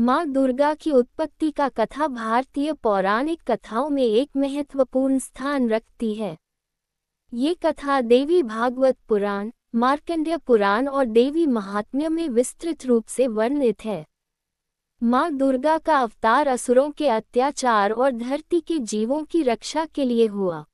माँ दुर्गा की उत्पत्ति का कथा भारतीय पौराणिक कथाओं में एक महत्वपूर्ण स्थान रखती है। ये कथा देवी भागवत पुराण, मार्कंडेय पुराण और देवी महात्म्य में विस्तृत रूप से वर्णित है। माँ दुर्गा का अवतार असुरों के अत्याचार और धरती के जीवों की रक्षा के लिए हुआ।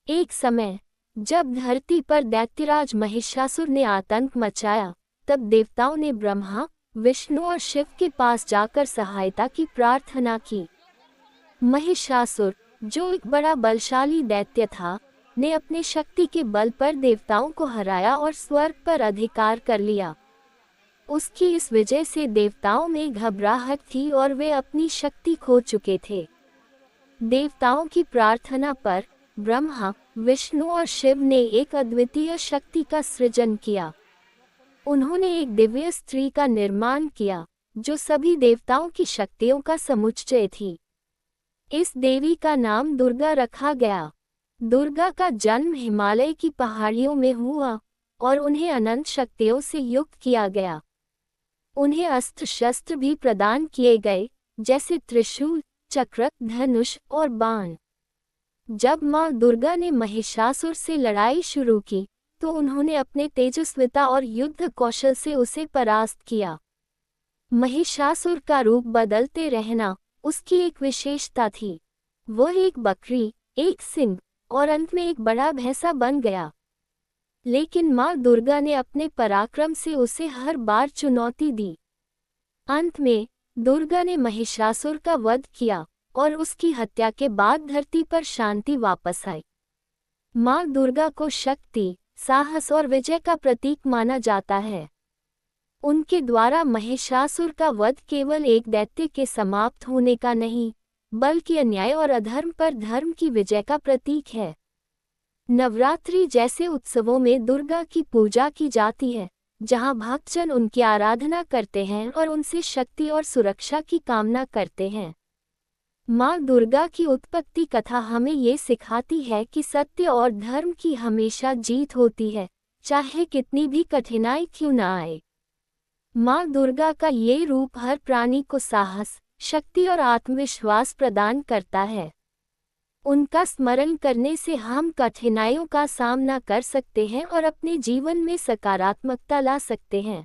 एक समय जब धरती पर दैत्यराज महिषासुर ने आतंक मचाया, तब देवताओं ने ब्रह्मा, विष्णु और शिव के पास जाकर सहायता की प्रार्थना की। महिषासुर, जो एक बड़ा बलशाली दैत्य था, ने अपने शक्ति के बल पर देवताओं को हराया और स्वर्ग पर अधिकार कर लिया। उसकी इस विजय से देवताओं में घबराहट थी और वे अपनी शक्ति खो चुके थे। देवताओं की प्रार्थना पर ब्रह्मा, विष्णु और शिव ने एक अद्वितीय शक्ति का सृजन किया। उन्होंने एक दिव्य स्त्री का निर्माण किया, जो सभी देवताओं की शक्तियों का समुच्चय थी। इस देवी का नाम दुर्गा रखा गया। दुर्गा का जन्म हिमालय की पहाड़ियों में हुआ और उन्हें अनंत शक्तियों से युक्त किया गया। उन्हें अस्त्र शस्त्र भी प्रदान किए गए, जैसे त्रिशूल, चक्र, धनुष और बाण। जब माँ दुर्गा ने महिषासुर से लड़ाई शुरू की, तो उन्होंने अपने तेजस्विता और युद्ध कौशल से उसे परास्त किया। महिषासुर का रूप बदलते रहना उसकी एक विशेषता थी। वह एक बकरी, एक सिंह और अंत में एक बड़ा भैंसा बन गया। लेकिन माँ दुर्गा ने अपने पराक्रम से उसे हर बार चुनौती दी। अंत में दुर्गा ने महिषासुर का वध किया और उसकी हत्या के बाद धरती पर शांति वापस आई। माँ दुर्गा को शक्ति, साहस और विजय का प्रतीक माना जाता है। उनके द्वारा महिषासुर का वध केवल एक दैत्य के समाप्त होने का नहीं, बल्कि अन्याय और अधर्म पर धर्म की विजय का प्रतीक है। नवरात्रि जैसे उत्सवों में दुर्गा की पूजा की जाती है, जहां भक्तजन उनकी आराधना करते हैं और उनसे शक्ति और सुरक्षा की कामना करते हैं। माँ दुर्गा की उत्पत्ति कथा हमें ये सिखाती है कि सत्य और धर्म की हमेशा जीत होती है, चाहे कितनी भी कठिनाई क्यों न आए। माँ दुर्गा का ये रूप हर प्राणी को साहस, शक्ति और आत्मविश्वास प्रदान करता है। उनका स्मरण करने से हम कठिनाइयों का सामना कर सकते हैं और अपने जीवन में सकारात्मकता ला सकते हैं।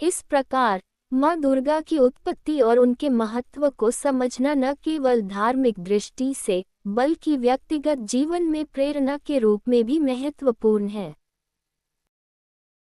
इस प्रकार माँ दुर्गा की उत्पत्ति और उनके महत्व को समझना न केवल धार्मिक दृष्टि से, बल्कि व्यक्तिगत जीवन में प्रेरणा के रूप में भी महत्वपूर्ण है।